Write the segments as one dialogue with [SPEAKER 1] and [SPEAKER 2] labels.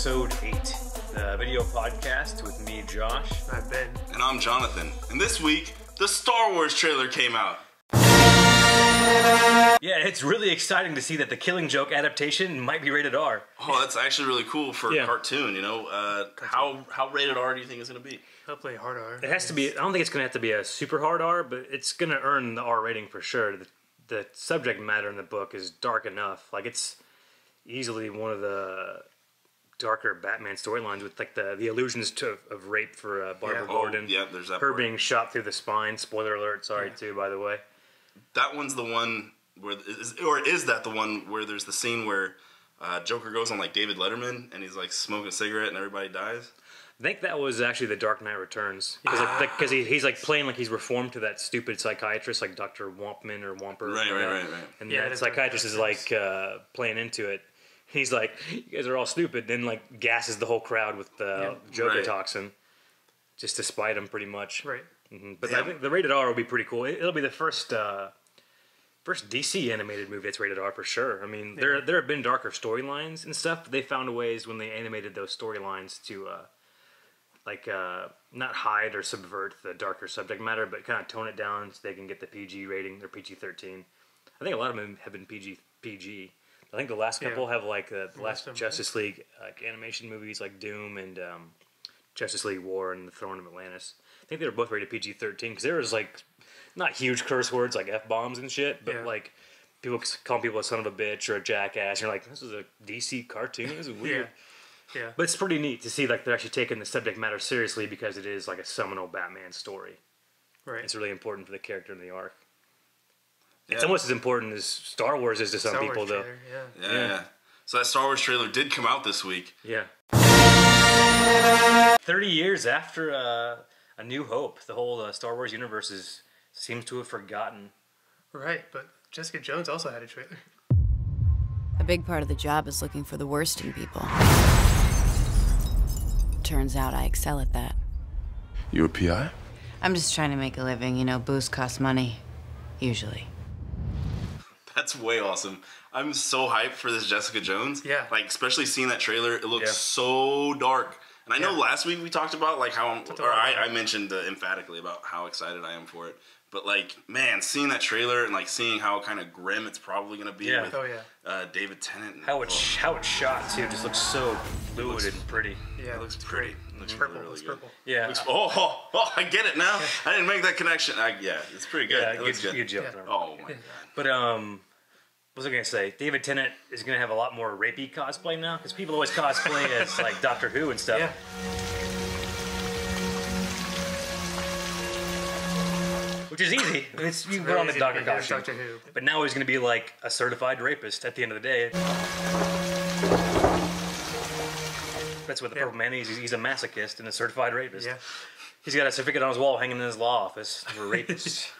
[SPEAKER 1] episode 8, the video podcast with me, Josh.
[SPEAKER 2] I'm Ben.
[SPEAKER 3] And I'm Jonathan. And this week, the Star Wars trailer came out.
[SPEAKER 1] Yeah, it's really exciting to see that the Killing Joke adaptation might be rated R.
[SPEAKER 3] Oh, that's actually really cool for a cartoon, you know? How rated R do you think it's going to be?
[SPEAKER 2] Hopefully hard R.
[SPEAKER 1] It has to be, I don't think it's going to have to be a super hard R, but it's going to earn the R rating for sure. The subject matter in the book is dark enough. Like, it's easily one of the darker Batman storylines with like the allusions of rape for Barbara Gordon.
[SPEAKER 3] Yeah, there's that
[SPEAKER 1] Her
[SPEAKER 3] part.
[SPEAKER 1] being shot through the spine. Spoiler alert, sorry too, by the way.
[SPEAKER 3] That one's the one where, is that the one where there's the scene where Joker goes on like David Letterman and he's like smoking a cigarette and everybody dies?
[SPEAKER 1] I think that was actually the Dark Knight Returns. Because he's like playing like he's reformed to that stupid psychiatrist like Dr. Wampman or Wamper.
[SPEAKER 3] Right.
[SPEAKER 1] And the psychiatrist is like playing into it. He's like, you guys are all stupid. Then like gasses the whole crowd with the Joker toxin. Just to spite him pretty much.
[SPEAKER 2] Right.
[SPEAKER 1] But I think the rated R will be pretty cool. It'll be the first DC animated movie that's rated R for sure. I mean, there have been darker storylines and stuff, but they found ways when they animated those storylines to not hide or subvert the darker subject matter, but kind of tone it down so they can get the PG rating or PG-13. I think a lot of them have been PG. I think the last couple have like the last Justice League animation movies like Doom and Justice League War and The Throne of Atlantis. I think they were both rated PG-13 because there was like not huge curse words like F-bombs and shit, but like people calling people a son of a bitch or a jackass. And you're like, this is a DC cartoon. This is weird.
[SPEAKER 2] Yeah.
[SPEAKER 1] But it's pretty neat to see like they're actually taking the subject matter seriously because it is like a seminal Batman story.
[SPEAKER 2] Right.
[SPEAKER 1] It's really important for the character in the arc. Yeah. It's almost as important as Star Wars is to some people, though.
[SPEAKER 3] Yeah. So that Star Wars trailer did come out this week.
[SPEAKER 1] Yeah. 30 years after A New Hope, the whole Star Wars universe seems to have forgotten.
[SPEAKER 2] Right, but Jessica Jones also had a trailer.
[SPEAKER 4] A big part of the job is looking for the worst in people. Turns out I excel at that.
[SPEAKER 5] You a PI?
[SPEAKER 4] I'm just trying to make a living. You know, booze costs money. Usually.
[SPEAKER 3] That's way awesome. I'm so hyped for this Jessica Jones.
[SPEAKER 2] Yeah.
[SPEAKER 3] Like, especially seeing that trailer, it looks so dark. And I know last week we talked about, like, how, I mentioned emphatically about how excited I am for it. But, like, man, seeing that trailer and, like, seeing how kind of grim it's probably going to be with David Tennant. And,
[SPEAKER 1] how it's shot, too, just looks so fluid and pretty.
[SPEAKER 3] Yeah, it looks pretty. It looks
[SPEAKER 2] purple.
[SPEAKER 3] really
[SPEAKER 2] It's
[SPEAKER 3] good.
[SPEAKER 2] purple.
[SPEAKER 1] Yeah.
[SPEAKER 3] I get it now. I didn't make that connection. It's pretty good.
[SPEAKER 1] Yeah,
[SPEAKER 3] it looks good.
[SPEAKER 1] Good joke.
[SPEAKER 3] Yeah. Oh, my God.
[SPEAKER 1] But, what was I going to say? David Tennant is going to have a lot more rapey cosplay now, because people always cosplay as, like, Doctor Who and stuff.
[SPEAKER 2] Yeah.
[SPEAKER 1] Which is easy. You can put on the Doctor costume.
[SPEAKER 2] Doctor Who.
[SPEAKER 1] But now he's going to be, like, a certified rapist at the end of the day. That's what the Purple Man is. He's a masochist and a certified rapist.
[SPEAKER 2] Yeah.
[SPEAKER 1] He's got a certificate on his wall hanging in his law office for rapists.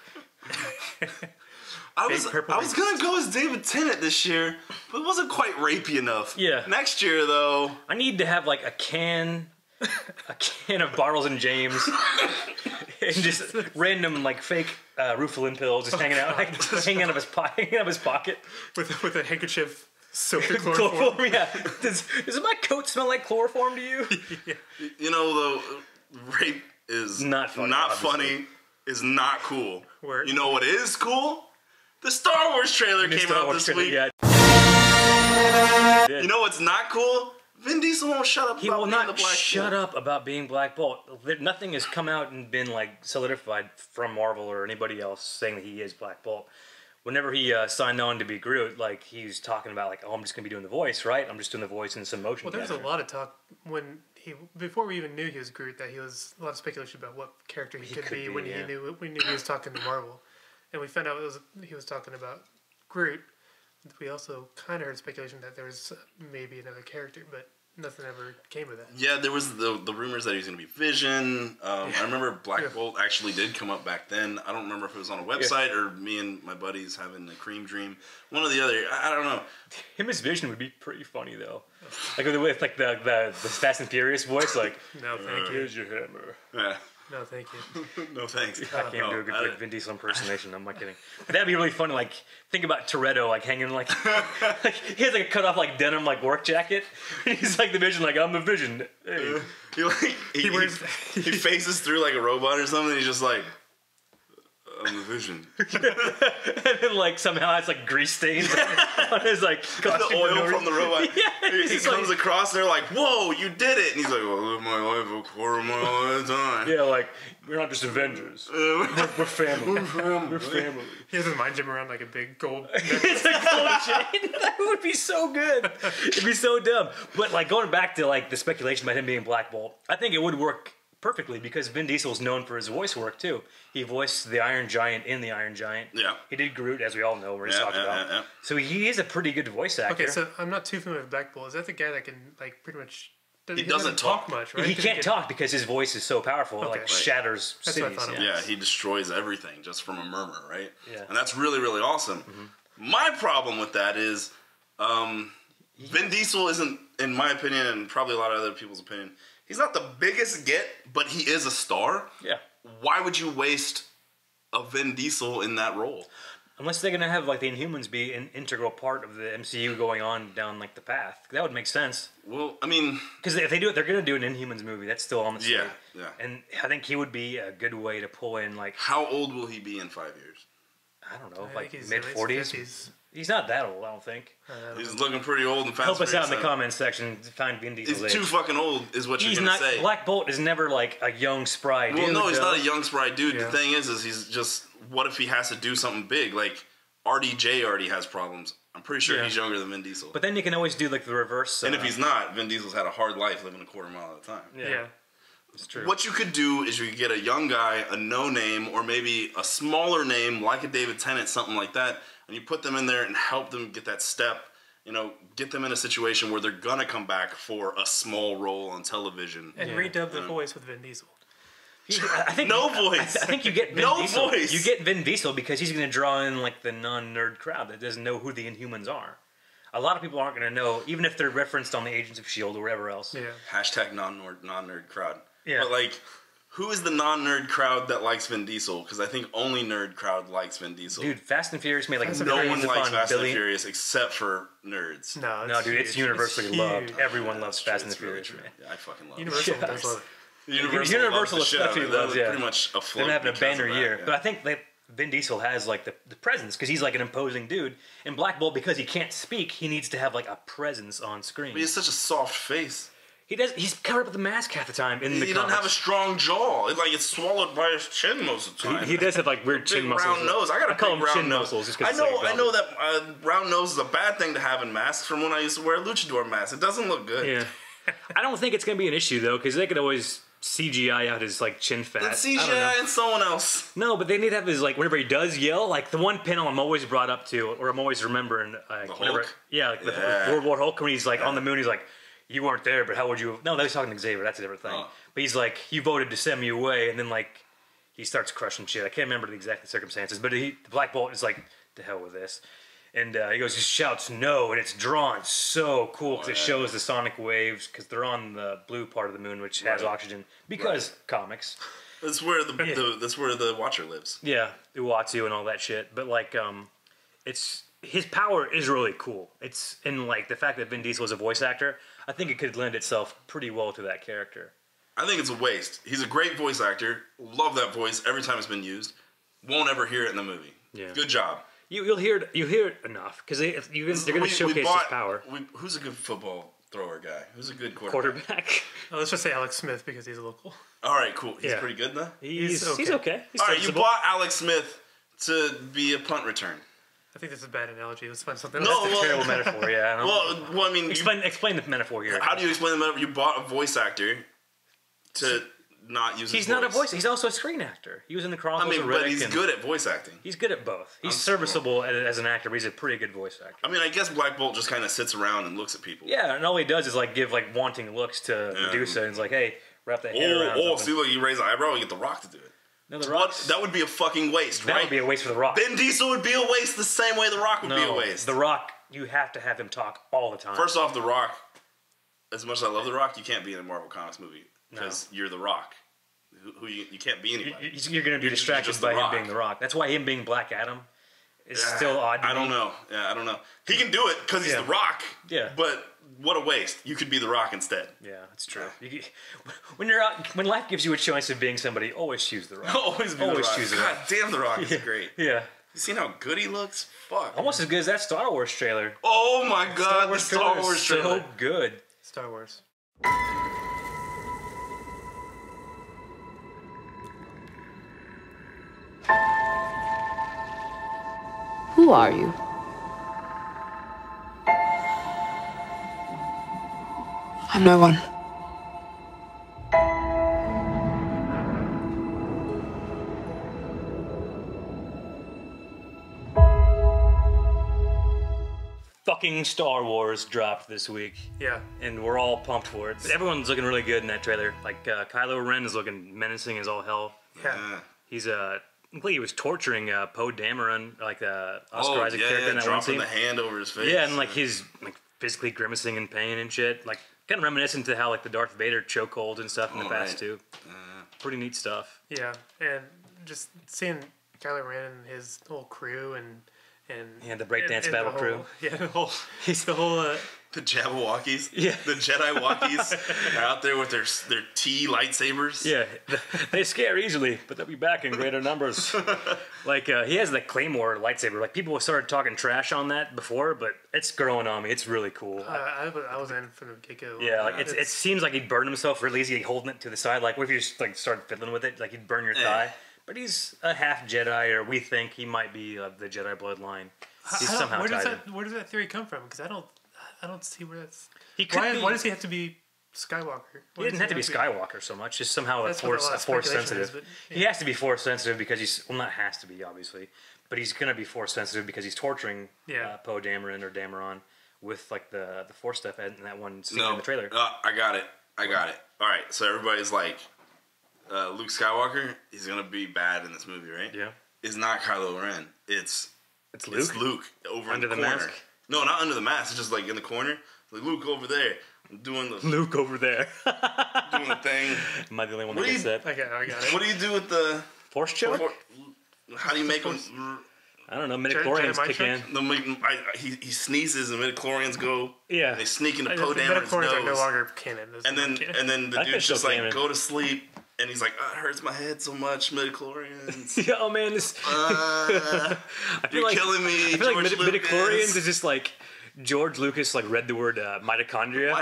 [SPEAKER 3] I was gonna go as David Tennant this year, but it wasn't quite rapey enough.
[SPEAKER 1] Yeah.
[SPEAKER 3] Next year, though,
[SPEAKER 1] I need to have like a can of Bartles and James, and just random like fake Rufalin pills just hanging out, hanging out of his pocket
[SPEAKER 2] with a handkerchief soaked in chloroform.
[SPEAKER 1] Yeah. Does my coat smell like chloroform to you?
[SPEAKER 3] You know, though, rape is
[SPEAKER 1] not funny.
[SPEAKER 3] Is not cool.
[SPEAKER 2] Word.
[SPEAKER 3] You know what is cool? The Star Wars trailer came out this week.
[SPEAKER 1] Yeah.
[SPEAKER 3] You know what's not cool? Vin Diesel won't shut up about being the Black Bolt.
[SPEAKER 1] Shut up about being Black Bolt. Nothing has come out and been like solidified from Marvel or anybody else saying that he is Black Bolt. Whenever he signed on to be Groot, like he was talking about like, oh, I'm just gonna be doing the voice, right? I'm just doing the voice and some motion.
[SPEAKER 2] Well, there was a lot of talk before we even knew he was Groot, that he was a lot of speculation about what character he could be when we knew he was talking to Marvel, and we found out he was talking about Groot. We also kind of heard speculation that there was maybe another character, but nothing ever came of that.
[SPEAKER 3] Yeah, there was the rumors that he was going to be Vision. I remember Black Bolt actually did come up back then. I don't remember if it was on a website or me and my buddies having a cream dream. One or the other. I don't know.
[SPEAKER 1] Him as Vision would be pretty funny though. Like with like the Fast and Furious voice, like,
[SPEAKER 2] no, thank you.
[SPEAKER 1] Here's your hammer.
[SPEAKER 3] Yeah.
[SPEAKER 2] No, thank you.
[SPEAKER 3] No thanks.
[SPEAKER 1] I can't do a good Vin Diesel impersonation. I'm not kidding. But that'd be really funny. Like, think about Toretto, like hanging like, like he has like a cut off like denim like work jacket. He's like the Vision, like I'm the Vision. Hey.
[SPEAKER 3] He faces through like a robot or something. And he's just like, I'm the Vision.
[SPEAKER 1] And then like somehow it's like grease stains on his like costume.
[SPEAKER 3] The oil from the robot.
[SPEAKER 1] Yeah,
[SPEAKER 3] he comes across. They're like, "Whoa, you did it!" And he's like, "Well, I live my life a quarter mile at a time."
[SPEAKER 1] Yeah, like we're not just Avengers. We're family. We're family.
[SPEAKER 2] He has his mind gym around like a big gold.
[SPEAKER 1] It's a gold chain. That would be so good. It'd be so dumb. But like going back to like the speculation about him being Black Bolt, I think it would work perfectly because Vin Diesel's known for his voice work too. He voiced the Iron Giant in the Iron Giant.
[SPEAKER 3] Yeah.
[SPEAKER 1] He did Groot, as we all know. We're just talking about. Yeah. So he is a pretty good voice actor.
[SPEAKER 2] Okay, so I'm not too familiar with Black Bolt. Is that the guy that can like pretty much?
[SPEAKER 3] He doesn't talk
[SPEAKER 2] much, right?
[SPEAKER 1] He can't talk because his voice is so powerful. Okay. It like shatters
[SPEAKER 2] That's
[SPEAKER 1] cities.
[SPEAKER 2] What I thought
[SPEAKER 3] yeah, he destroys everything just from a murmur, right?
[SPEAKER 1] Yeah.
[SPEAKER 3] And that's really, really awesome. Mm-hmm. My problem with that is Vin Diesel isn't, in my opinion, and probably a lot of other people's opinion, he's not the biggest get, but he is a star.
[SPEAKER 1] Yeah.
[SPEAKER 3] Why would you waste a Vin Diesel in that role?
[SPEAKER 1] Unless they're gonna have like the Inhumans be an integral part of the MCU going on down like the path, that would make sense.
[SPEAKER 3] Well, I mean,
[SPEAKER 1] because if they do it, they're gonna do an Inhumans movie. That's still on the slate.
[SPEAKER 3] Yeah.
[SPEAKER 1] And I think he would be a good way to pull in like.
[SPEAKER 3] How old will he be in 5 years?
[SPEAKER 1] I don't know, like mid-40s. He's not that old, I don't think.
[SPEAKER 3] He's looking pretty old and fast.
[SPEAKER 1] Help us out in the comments section to find Vin Diesel's age.
[SPEAKER 3] He's too fucking old, is what you're gonna say.
[SPEAKER 1] Black Bolt is never like a young spry dude.
[SPEAKER 3] Well, no, he's not a young spry dude.
[SPEAKER 2] Yeah.
[SPEAKER 3] The thing is he's just. What if he has to do something big? Like RDJ already has problems. I'm pretty sure he's younger than Vin Diesel.
[SPEAKER 1] But then you can always do like the reverse.
[SPEAKER 3] And if he's not, Vin Diesel's had a hard life living a quarter mile at a time.
[SPEAKER 2] Yeah.
[SPEAKER 1] It's true.
[SPEAKER 3] What you could do is you could get a young guy, a no name, or maybe a smaller name like a David Tennant, something like that, and you put them in there and help them get that step. You know, get them in a situation where they're gonna come back for a small role on television
[SPEAKER 2] and redub the voice with Vin Diesel.
[SPEAKER 1] I think
[SPEAKER 3] no voice.
[SPEAKER 1] I think you get Vin
[SPEAKER 3] no
[SPEAKER 1] Diesel.
[SPEAKER 3] Voice.
[SPEAKER 1] You get Vin Diesel because he's going to draw in like the non-nerd crowd that doesn't know who the Inhumans are. A lot of people aren't going to know, even if they're referenced on the Agents of S.H.I.E.L.D. or wherever else.
[SPEAKER 2] Yeah.
[SPEAKER 3] Hashtag non-nerd crowd.
[SPEAKER 1] Yeah.
[SPEAKER 3] But like, who is the non-nerd crowd that likes Vin Diesel? Because I think only nerd crowd likes Vin Diesel.
[SPEAKER 1] Dude, Fast and Furious made like
[SPEAKER 3] no one likes Fast and Furious except for nerds.
[SPEAKER 2] No,
[SPEAKER 1] dude, it's universally loved. Everyone loves Fast and the
[SPEAKER 3] really
[SPEAKER 1] Furious.
[SPEAKER 3] True. Yeah, I fucking love
[SPEAKER 2] Universal
[SPEAKER 3] it.
[SPEAKER 2] does love it.
[SPEAKER 3] Universal
[SPEAKER 1] especially loves,
[SPEAKER 3] pretty much afloat.
[SPEAKER 1] They're having a banner year.
[SPEAKER 3] Yeah.
[SPEAKER 1] But I think that Vin Diesel has like the presence because he's like an imposing dude. And Black Bolt, because he can't speak, he needs to have like a presence on screen.
[SPEAKER 3] But he has such a soft face.
[SPEAKER 1] He does. He's covered up with the mask half the time. He
[SPEAKER 3] doesn't have a strong jaw. It's swallowed by his chin most of the time.
[SPEAKER 1] He does have like weird chin muscles.
[SPEAKER 3] Round nose. I got a
[SPEAKER 1] call
[SPEAKER 3] big
[SPEAKER 1] him
[SPEAKER 3] round nose.
[SPEAKER 1] Muscles just
[SPEAKER 3] I know that round nose is a bad thing to have in masks from when I used to wear a luchador mask. It doesn't look good.
[SPEAKER 1] Yeah. I don't think it's gonna be an issue though, because they could always CGI out his like chin fat.
[SPEAKER 3] It's CGI and someone else.
[SPEAKER 1] No, but they need to have his like whenever he does yell, like the one panel I'm always brought up to, or I'm always remembering.
[SPEAKER 3] The
[SPEAKER 1] whenever,
[SPEAKER 3] Hulk?
[SPEAKER 1] Yeah, like the World War Hulk when he's like on the moon. He's like, "You weren't there, but how would you?" Have... No, that was talking to Xavier. That's a different thing. But he's like, "You voted to send me away," and then like he starts crushing shit. I can't remember the exact circumstances, but the Black Bolt is like, "To hell with this." And he goes, he shouts no, and it's drawn so cool because it shows the sonic waves because they're on the blue part of the moon, which has oxygen because comics.
[SPEAKER 3] That's where that's where the Watcher lives.
[SPEAKER 1] Yeah, Uatu and all that shit. But like, it's his power is really cool. It's in like the fact that Vin Diesel is a voice actor. I think it could lend itself pretty well to that character.
[SPEAKER 3] I think it's a waste. He's a great voice actor. Love that voice every time it's been used. Won't ever hear it in the movie.
[SPEAKER 1] Yeah.
[SPEAKER 3] Good job.
[SPEAKER 1] You'll hear it enough because they're going to showcase his power.
[SPEAKER 3] Who's a good football thrower guy? Who's a good quarterback?
[SPEAKER 2] Oh, let's just say Alex Smith because he's local.
[SPEAKER 3] All right, cool. He's pretty good though.
[SPEAKER 1] He's okay. He's
[SPEAKER 3] all right,
[SPEAKER 1] serviceable.
[SPEAKER 3] you bought Alex Smith to be a punt return.
[SPEAKER 2] I think that's a bad analogy. Let's find something.
[SPEAKER 1] No, that's a terrible metaphor. Yeah.
[SPEAKER 3] Well, I mean,
[SPEAKER 1] explain the metaphor here.
[SPEAKER 3] How do you explain the metaphor? You bought a voice actor to not use.
[SPEAKER 1] He's not a voice. He's also a screen actor. He was in the Chronicles of Riddick.
[SPEAKER 3] But he's good at voice acting.
[SPEAKER 1] He's good at both. He's serviceable as an actor, but he's a pretty good voice actor.
[SPEAKER 3] I mean, I guess Black Bolt just kind of sits around and looks at people.
[SPEAKER 1] Yeah, and all he does is like give like wanting looks to Medusa, and it's like, hey, wrap that head around.
[SPEAKER 3] Oh, see, look, you raise an eyebrow, we get The Rock to do it.
[SPEAKER 1] No, The Rock.
[SPEAKER 3] That would be a fucking waste, right?
[SPEAKER 1] That would be a waste for The Rock.
[SPEAKER 3] Vin Diesel would be a waste the same way The Rock would be a waste.
[SPEAKER 1] The Rock, you have to have him talk all the time.
[SPEAKER 3] First off, The Rock, as much as I love The Rock, you can't be in a Marvel Comics movie because you're The Rock. who you can't be anybody.
[SPEAKER 1] You're going to be distracted by him being The Rock. That's why him being Black Adam is still odd to me.
[SPEAKER 3] I don't know. Yeah, I don't know. He can do it because he's The Rock.
[SPEAKER 1] Yeah.
[SPEAKER 3] But what a waste. You could be The Rock instead.
[SPEAKER 1] Yeah, that's true. When life gives you a choice of being somebody, always choose The Rock.
[SPEAKER 3] Always choose The Rock. God damn, The Rock is great.
[SPEAKER 1] Yeah.
[SPEAKER 3] You seen how good he looks? Fuck.
[SPEAKER 1] Almost as good as that Star Wars trailer.
[SPEAKER 3] Oh my god, the Star Wars trailer.
[SPEAKER 1] So good.
[SPEAKER 2] Star Wars.
[SPEAKER 6] Who are you? I'm no one.
[SPEAKER 1] Fucking Star Wars dropped this week.
[SPEAKER 2] Yeah.
[SPEAKER 1] And we're all pumped for it. Everyone's looking really good in that trailer. Like, Kylo Ren is looking menacing as all hell.
[SPEAKER 2] Yeah.
[SPEAKER 1] He's, I think he was torturing Poe Dameron, like Oscar Isaac character in that one scene.
[SPEAKER 3] Dropping the hand over his face.
[SPEAKER 1] Yeah, and like he's like physically grimacing in pain and shit. Like, kind of reminiscent to how like the Darth Vader chokehold and stuff in the past too. Pretty neat stuff.
[SPEAKER 2] Yeah, and just seeing Kylo Ren and his whole crew and
[SPEAKER 1] the breakdance battle crew.
[SPEAKER 2] Yeah, the whole
[SPEAKER 3] the Jabberwockies.
[SPEAKER 1] Yeah.
[SPEAKER 3] The Jedi walkies are out there with their T lightsabers.
[SPEAKER 1] Yeah, they scare easily, but they'll be back in greater numbers. Like, he has the Claymore lightsaber. Like, people started talking trash on that before, but it's growing on me. It's really cool.
[SPEAKER 2] I was in from the get-go.
[SPEAKER 1] Yeah, like, it seems like he'd burn himself really easy, holding it to the side. Like, what if you just, like, started fiddling with it? Like, he'd burn your thigh. But he's a half Jedi, or we think he might be of the Jedi bloodline. He's somehow tied in.
[SPEAKER 2] Where does that theory come from? Because I don't see where that's.
[SPEAKER 1] Why
[SPEAKER 2] does he have to be Skywalker?
[SPEAKER 1] He didn't have to be Skywalker so much. Just somehow a force sensitive.
[SPEAKER 2] But, yeah.
[SPEAKER 1] He has to be force sensitive because not has to be obviously, but he's gonna be force sensitive because he's torturing Poe Dameron with like the force stuff in that one scene in the trailer.
[SPEAKER 3] I got it. All right, so everybody's like, Luke Skywalker, he's gonna be bad in this movie, right?
[SPEAKER 1] Yeah.
[SPEAKER 3] It's not Kylo Ren. It's Luke. It's Luke over
[SPEAKER 1] under
[SPEAKER 3] in the
[SPEAKER 1] corner.
[SPEAKER 3] Mask. No, not under the mask. It's just like in the corner. Like Luke over there, doing the
[SPEAKER 1] Luke over there,
[SPEAKER 3] doing the thing.
[SPEAKER 1] Am I the only one that gets that?
[SPEAKER 2] I got it.
[SPEAKER 3] What do you do with the
[SPEAKER 1] Force choke?
[SPEAKER 3] How do you make him?
[SPEAKER 1] I don't know. Midichlorians kick in.
[SPEAKER 3] He sneezes and midichlorians go.
[SPEAKER 1] Yeah.
[SPEAKER 3] They sneak into Poe Dameron's nose.
[SPEAKER 2] Midichlorians are no longer canon.
[SPEAKER 3] And then the dude's just like, go to sleep. And he's like, it hurts my head so much, midichlorians.
[SPEAKER 1] Yeah, oh man, this.
[SPEAKER 3] You're killing me.
[SPEAKER 1] I feel like midichlorians is just like George Lucas like read the word mitochondria.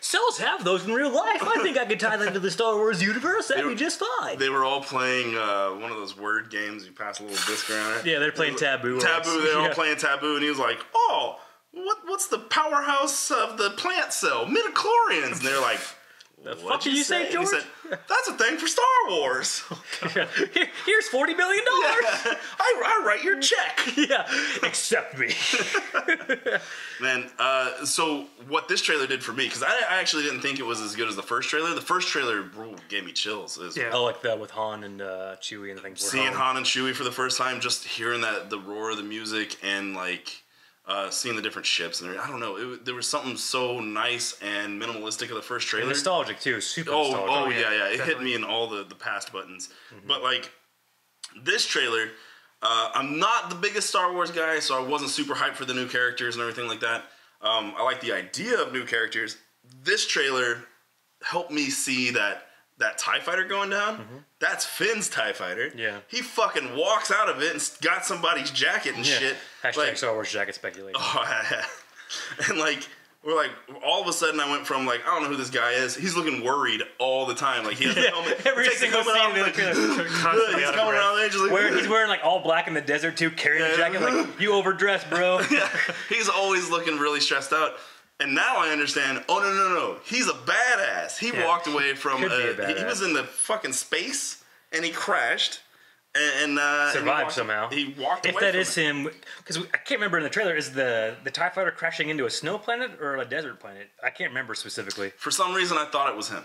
[SPEAKER 1] Cells have those in real life. I think I could tie that to the Star Wars universe. That'd be just fine.
[SPEAKER 3] They were all playing one of those word games. You pass a little disc around.
[SPEAKER 1] Yeah, they're playing Taboo.
[SPEAKER 3] They're all playing Taboo, and he was like, "Oh, what's the powerhouse of the plant cell? Midichlorians." And they're like,
[SPEAKER 1] the fuck did you say, George?
[SPEAKER 3] He said, that's a thing for Star Wars.
[SPEAKER 1] Here's $40 million.
[SPEAKER 3] Yeah, I write your check.
[SPEAKER 1] Yeah, accept me.
[SPEAKER 3] Man, so what this trailer did for me, because I actually didn't think it was as good as the first trailer. The first trailer gave me chills.
[SPEAKER 1] Oh, like that with Han and Chewie and things.
[SPEAKER 3] Seeing Han and Chewie for the first time, just hearing the roar of the music and like seeing the different ships, and I don't know, there was something so nice and minimalistic of the first trailer.
[SPEAKER 1] And nostalgic too, super nostalgic.
[SPEAKER 3] Oh yeah, it hit me in all the past buttons. Mm-hmm. But like this trailer, I'm not the biggest Star Wars guy, so I wasn't super hyped for the new characters and everything like that. I like the idea of new characters. This trailer helped me see that TIE fighter going down, that's Finn's TIE fighter.
[SPEAKER 1] Yeah.
[SPEAKER 3] He fucking walks out of it and got somebody's jacket and shit.
[SPEAKER 1] Hashtag like, Star Wars jacket speculation.
[SPEAKER 3] Oh, yeah. And like, we're like, all of a sudden I went from like, I don't know who this guy is. He's looking worried all the time. Like he has the helmet.
[SPEAKER 1] Every single scene off, like,
[SPEAKER 3] he's coming around there just like,
[SPEAKER 1] he's wearing like all black in the desert too, carrying the jacket like, you overdressed, bro.
[SPEAKER 3] Yeah. He's always looking really stressed out. And now I understand, no. He's a badass. He walked away from, he was in the fucking space, and he crashed, and
[SPEAKER 1] survived somehow.
[SPEAKER 3] He walked away
[SPEAKER 1] If that is him, because I can't remember in the trailer, is the TIE fighter crashing into a snow planet or a desert planet? I can't remember specifically.
[SPEAKER 3] For some reason, I thought it was him.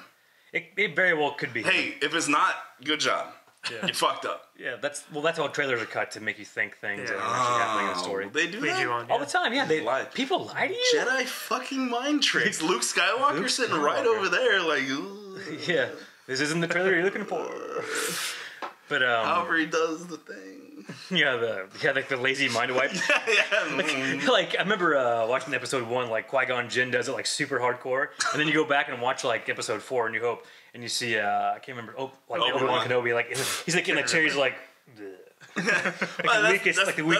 [SPEAKER 1] It very well could be him.
[SPEAKER 3] Hey, if it's not, good job. Yeah. You fucked up.
[SPEAKER 1] Yeah, that's how trailers are cut to make you think things that are actually happening in the story.
[SPEAKER 3] They do that
[SPEAKER 1] all the time. Yeah, people lie to you.
[SPEAKER 3] Jedi fucking mind tricks. Luke Skywalker sitting right over there, like. Ooh.
[SPEAKER 1] Yeah. This isn't the trailer you're looking for. But
[SPEAKER 3] however he does the thing.
[SPEAKER 1] Like the lazy mind wipe. Like I remember watching episode 1, like Qui-Gon Jinn does it like super hardcore, and then you go back and watch like episode 4, and you hope, and you see I can't remember. Obi-Wan Kenobi, like he's like in the chair, he's like.
[SPEAKER 3] That's the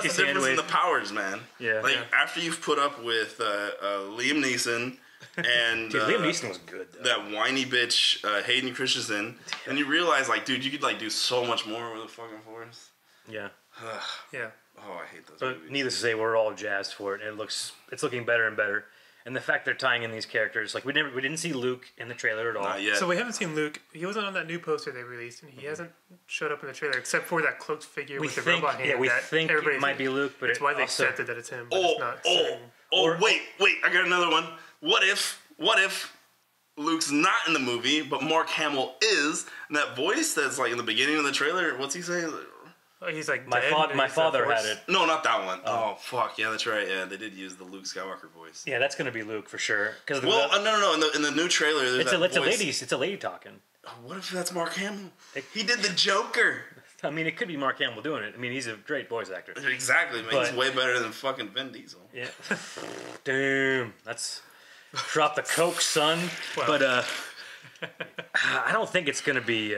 [SPEAKER 3] difference in the powers, man.
[SPEAKER 1] Yeah.
[SPEAKER 3] Like after you've put up with Liam Neeson and
[SPEAKER 1] dude, Liam Neeson was good. Though.
[SPEAKER 3] That whiny bitch Hayden Christensen, and you realize like, dude, you could like do so much more with the fucking Force.
[SPEAKER 1] Yeah.
[SPEAKER 2] Yeah.
[SPEAKER 3] Oh, I hate those.
[SPEAKER 1] But
[SPEAKER 3] movies.
[SPEAKER 1] needless to say, we're all jazzed for it. It's looking better and better. And the fact they're tying in these characters, like we didn't see Luke in the trailer at all.
[SPEAKER 3] Not yet.
[SPEAKER 2] So we haven't seen Luke. He wasn't on that new poster they released, and he hasn't showed up in the trailer except for that cloaked figure with the robot hand.
[SPEAKER 1] Yeah, we think it might be Luke, but
[SPEAKER 2] it's widely
[SPEAKER 1] also,
[SPEAKER 2] accepted that it's him. But it's not certain.
[SPEAKER 3] Wait! I got another one. What if Luke's not in the movie, but Mark Hamill is? And that voice that's like in the beginning of the trailer, what's he saying?
[SPEAKER 2] He's like
[SPEAKER 1] my father had it.
[SPEAKER 3] No, not that one. Oh fuck, yeah, that's right. Yeah, they did use the Luke Skywalker voice.
[SPEAKER 1] Yeah, that's gonna be Luke for sure. No.
[SPEAKER 3] In the new trailer, there's
[SPEAKER 1] it's a lady talking.
[SPEAKER 3] Oh, what if that's Mark Hamill? He did the Joker.
[SPEAKER 1] I mean, it could be Mark Hamill doing it. I mean, he's a great voice actor.
[SPEAKER 3] Exactly, man. He's way better than fucking Vin Diesel.
[SPEAKER 1] Yeah. Damn, that's drop the coke, son. Wow. But I don't think it's gonna be.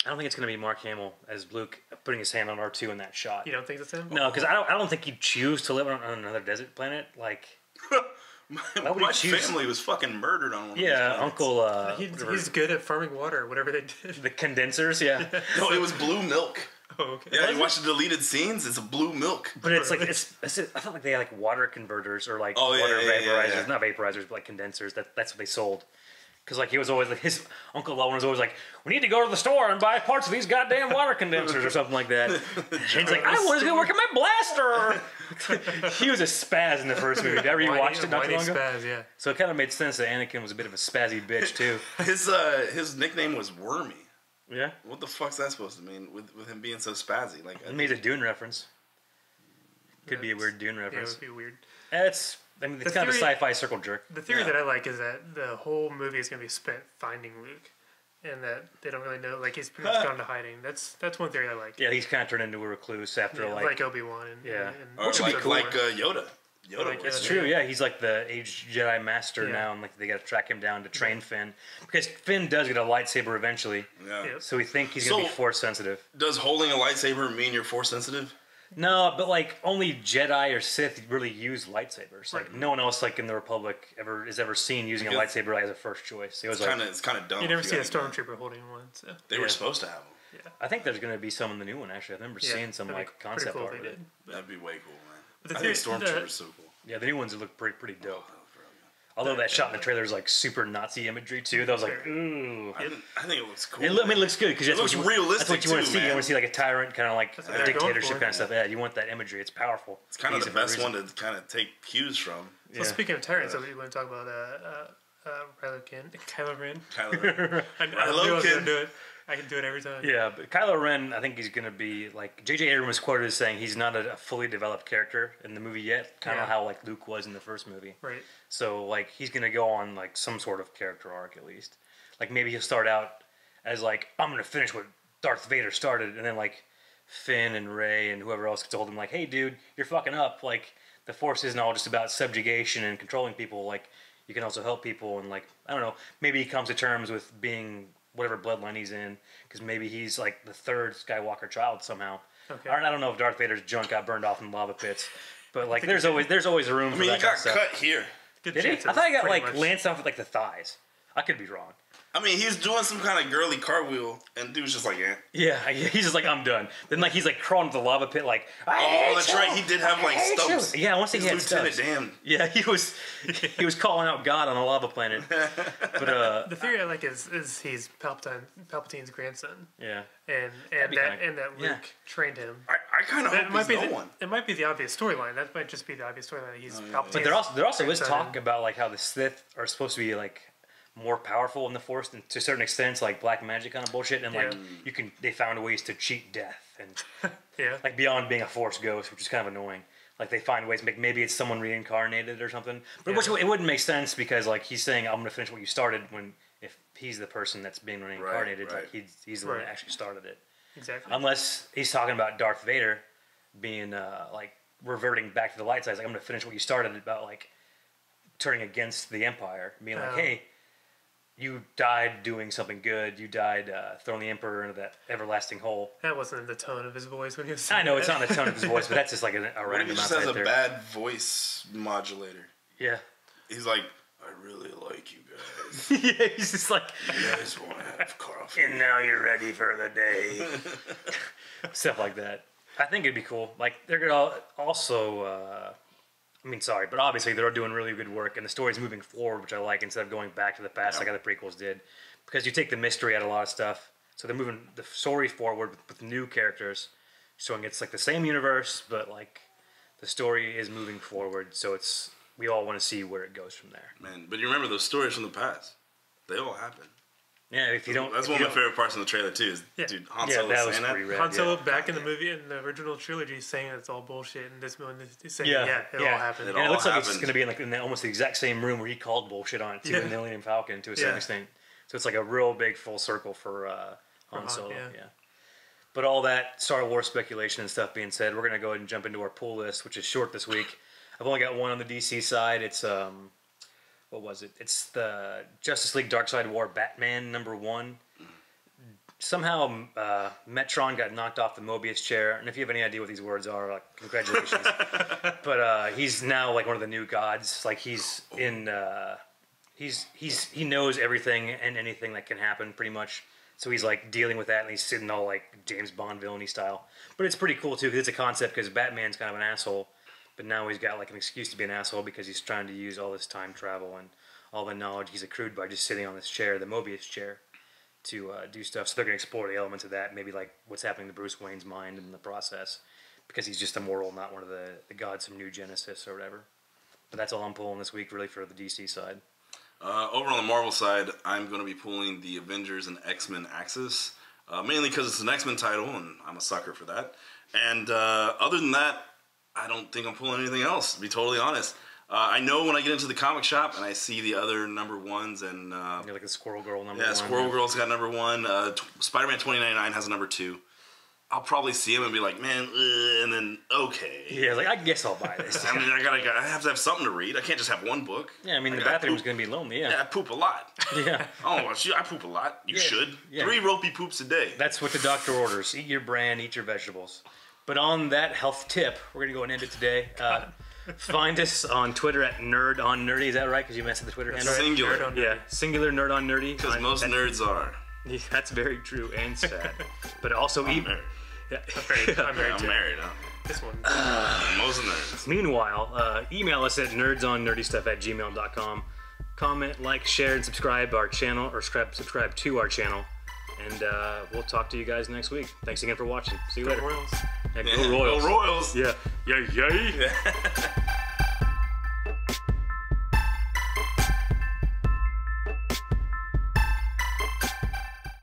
[SPEAKER 1] I don't think it's going to be Mark Hamill as Luke putting his hand on R2 in that shot.
[SPEAKER 2] You don't think that's him?
[SPEAKER 1] No, because I don't think he'd choose to live on another desert planet. Like,
[SPEAKER 3] my family was fucking murdered on one of these planets.
[SPEAKER 1] Uncle.
[SPEAKER 2] He's good at farming water, whatever they did.
[SPEAKER 1] The condensers, yeah.
[SPEAKER 3] No, it was blue milk.
[SPEAKER 2] Oh, okay.
[SPEAKER 3] Yeah, you watch the deleted scenes. It's a blue milk.
[SPEAKER 1] But it's like I felt like they had like water converters or like water vaporizers,
[SPEAKER 3] yeah.
[SPEAKER 1] not vaporizers, but like condensers. That's what they sold. Because like he was always like his Uncle Lowen was always like, we need to go to the store and buy parts of these goddamn water condensers or something like that. And he's like, I was gonna work on my blaster. He was a spaz in the first movie. Did I rewatched it not too long ago?
[SPEAKER 2] Spaz, yeah.
[SPEAKER 1] So it kind of made sense that Anakin was a bit of a spazzy bitch too.
[SPEAKER 3] His nickname was Wormy.
[SPEAKER 1] Yeah.
[SPEAKER 3] What the fuck's that supposed to mean with him being so spazzy? Like
[SPEAKER 1] it made a Dune reference. Could be a weird Dune reference.
[SPEAKER 2] Yeah, it would be weird.
[SPEAKER 1] It's kind of a sci-fi circle jerk.
[SPEAKER 2] The theory that I like is that the whole movie is going to be spent finding Luke, and that they don't really know. Like he's pretty much gone to hiding. That's one theory I like.
[SPEAKER 1] Yeah, he's kind of turned into a recluse after
[SPEAKER 2] like Obi-Wan.
[SPEAKER 3] Which would be cool. Like Yoda.
[SPEAKER 1] It's true. Yeah, he's like the aged Jedi master now, and like they got to track him down to train Finn because Finn does get a lightsaber eventually.
[SPEAKER 3] Yeah.
[SPEAKER 1] So we think he's gonna be Force sensitive.
[SPEAKER 3] Does holding a lightsaber mean you're Force sensitive?
[SPEAKER 1] No, but like only Jedi or Sith really use lightsabers. Like no one else, like in the Republic, is ever seen using a lightsaber as a first choice.
[SPEAKER 3] It's kind of dumb.
[SPEAKER 2] You never see a stormtrooper holding one. So.
[SPEAKER 3] They were supposed to have them.
[SPEAKER 1] Yeah. I think there's going to be some in the new one. Actually, I remember seeing some like concept art.
[SPEAKER 3] That'd be way cool, man.
[SPEAKER 2] But
[SPEAKER 3] I think stormtroopers so cool.
[SPEAKER 1] Yeah, the new ones look pretty dope. Although that shot in the trailer is like super Nazi imagery too. That was like, ooh.
[SPEAKER 3] I think it looks cool.
[SPEAKER 1] It looks good because that's
[SPEAKER 3] realistic.
[SPEAKER 1] That's what you want to see.
[SPEAKER 3] Man.
[SPEAKER 1] You want to see like a tyrant, kind of like a dictatorship kind of stuff. Yeah, you want that imagery. It's powerful.
[SPEAKER 3] It's kind of the best one to kind of take cues from.
[SPEAKER 2] So speaking of tyrants, we want to talk about Kylo Ren. I can do it every time.
[SPEAKER 1] Yeah, but Kylo Ren, I think he's going to be like J.J. Abrams was quoted as saying he's not a fully developed character in the movie yet, kind of how like Luke was in the first movie.
[SPEAKER 2] Right.
[SPEAKER 1] So like he's going to go on like some sort of character arc at least. Like maybe he'll start out as like I'm going to finish what Darth Vader started, and then like Finn and Rey and whoever else gets to hold him like, hey dude, you're fucking up. Like the Force isn't all just about subjugation and controlling people. Like you can also help people, and like I don't know, maybe he comes to terms with being whatever bloodline he's in, because maybe he's like the third Skywalker child somehow. Okay. I don't know if Darth Vader's junk got burned off in lava pits, but like there's always a room.
[SPEAKER 3] I mean, he got cut here.
[SPEAKER 1] Did he? I thought he got like lanced off with like the thighs. I could be wrong.
[SPEAKER 3] I mean, he's doing some kind of girly cartwheel, and dude's just like,
[SPEAKER 1] yeah, he's just like, I'm done. Then like he's like crawling to the lava pit, like,
[SPEAKER 3] that's right. He did have like stumps.
[SPEAKER 1] Yeah, I want to say he had stumps.
[SPEAKER 3] Dan.
[SPEAKER 1] Yeah, he was calling out God on a lava planet. But
[SPEAKER 2] the theory I like is he's Palpatine's grandson.
[SPEAKER 1] Yeah,
[SPEAKER 2] and that Luke trained him.
[SPEAKER 3] I kind of hope he's no one.
[SPEAKER 2] It might be the obvious storyline. That might just be the obvious storyline. He's Palpatine.
[SPEAKER 1] But there also is talk about like how the Sith are supposed to be like more powerful in the Force than to a certain extent, like black magic kind of bullshit, and like they found ways to cheat death and like beyond being a Force ghost, which is kind of annoying. Like they find ways to make maybe it's someone reincarnated or something, but which it wouldn't make sense because like he's saying I'm gonna finish what you started when if he's the person that's being reincarnated.
[SPEAKER 3] Right.
[SPEAKER 1] Like he's the one that actually started it.
[SPEAKER 2] Exactly.
[SPEAKER 1] Unless he's talking about Darth Vader being like reverting back to the light side. Like, I'm going to finish what you started about, like turning against the Empire, being like, hey, you died doing something good. You died throwing the Emperor into that everlasting hole.
[SPEAKER 2] That wasn't in the tone of his voice when he was saying
[SPEAKER 1] I know
[SPEAKER 2] that.
[SPEAKER 1] it's not in the tone of his voice, but that's just like a
[SPEAKER 3] What if he
[SPEAKER 1] random
[SPEAKER 3] just
[SPEAKER 1] outside
[SPEAKER 3] has a
[SPEAKER 1] there.
[SPEAKER 3] bad voice modulator?
[SPEAKER 1] Yeah.
[SPEAKER 3] He's like, I really like you guys.
[SPEAKER 1] Yeah, he's just like,
[SPEAKER 3] You guys want to have coffee?
[SPEAKER 1] and now you're ready for the day. Stuff like that. I think it'd be cool. Like, they're gonna also, but obviously they're doing really good work, and the story's moving forward, which I like, instead of going back to the past like how the prequels did. Because you take the mystery out of a lot of stuff. So they're moving the story forward with new characters, showing it's like the same universe, but like the story is moving forward. So we all want to see where it goes from there.
[SPEAKER 3] Man, but you remember those stories from the past? They all happen.
[SPEAKER 1] Yeah, if you don't,
[SPEAKER 3] That's one of my favorite parts in the trailer too. Is dude, Han Solo
[SPEAKER 1] that was
[SPEAKER 3] saying
[SPEAKER 1] pretty
[SPEAKER 3] that.
[SPEAKER 1] rad.
[SPEAKER 2] Han Solo back in the movie, in the original trilogy, saying it's all bullshit, and this one is saying, it all happened.
[SPEAKER 1] And it looks like it's going to be in almost the exact same room where he called bullshit on it too, in the Millennium Falcon to a certain extent. So it's like a real big full circle for Han Solo. Yeah. But all that Star Wars speculation and stuff being said, we're going to go ahead and jump into our pull list, which is short this week. I've only got one on the DC side. It's what was it? It's the Justice League Darkseid War Batman #1. Somehow Metron got knocked off the Mobius chair, and if you have any idea what these words are, like, congratulations. But he's now like one of the new gods. Like he's in, he knows everything and anything that can happen, pretty much. So he's like dealing with that, and he's sitting all like James Bond villainy style. But it's pretty cool too, because it's a concept. Because Batman's kind of an asshole, but now he's got like an excuse to be an asshole because he's trying to use all this time travel and all the knowledge he's accrued by just sitting on this chair, the Mobius chair, to do stuff. So they're going to explore the elements of that, maybe like what's happening to Bruce Wayne's mind in the process, because he's just a mortal, not one of the gods from New Genesis or whatever. But that's all I'm pulling this week, really, for the DC side.
[SPEAKER 3] Over on the Marvel side, I'm going to be pulling the Avengers and X-Men Axis, mainly because it's an X-Men title, and I'm a sucker for that. And other than that, I don't think I'm pulling anything else, to be totally honest. I know when I get into the comic shop and I see the other #1s, and
[SPEAKER 1] You're like the Squirrel Girl #1.
[SPEAKER 3] yeah, Squirrel Girl's got #1. Spider-Man 2099 has a #2. I'll probably see him and be like, man, and then okay.
[SPEAKER 1] Yeah, like, I guess I'll buy this.
[SPEAKER 3] I mean, I have to have something to read. I can't just have one book.
[SPEAKER 1] Yeah, I mean, the bathroom's going to be lonely,
[SPEAKER 3] Yeah, I poop a lot.
[SPEAKER 1] Yeah.
[SPEAKER 3] Oh, I poop a lot. You should.
[SPEAKER 1] Yeah.
[SPEAKER 3] 3 ropey poops a day.
[SPEAKER 1] That's what the doctor orders. Eat your bran, eat your vegetables. But on that health tip, we're going to go and end it today. Find us on Twitter at NerdOnNerdy. Is that right? Because you messed with the Twitter handle.
[SPEAKER 3] Singular.
[SPEAKER 1] Yeah, singular NerdOnNerdy.
[SPEAKER 3] Because most nerds are.
[SPEAKER 1] Yeah, that's very true and sad. But also
[SPEAKER 3] Married.
[SPEAKER 1] Yeah.
[SPEAKER 2] I'm married
[SPEAKER 3] I'm
[SPEAKER 2] too.
[SPEAKER 3] married, huh?
[SPEAKER 2] This one.
[SPEAKER 3] Most nerds.
[SPEAKER 1] Meanwhile, email us at nerdsonnerdystuff@gmail.com. Comment, like, share, and subscribe our channel, or subscribe to our channel. And we'll talk to you guys next week. Thanks again for watching. See you later.
[SPEAKER 2] Royals.
[SPEAKER 1] Yeah, go Royals.
[SPEAKER 3] Go Royals.
[SPEAKER 1] Yeah. Yay, yay.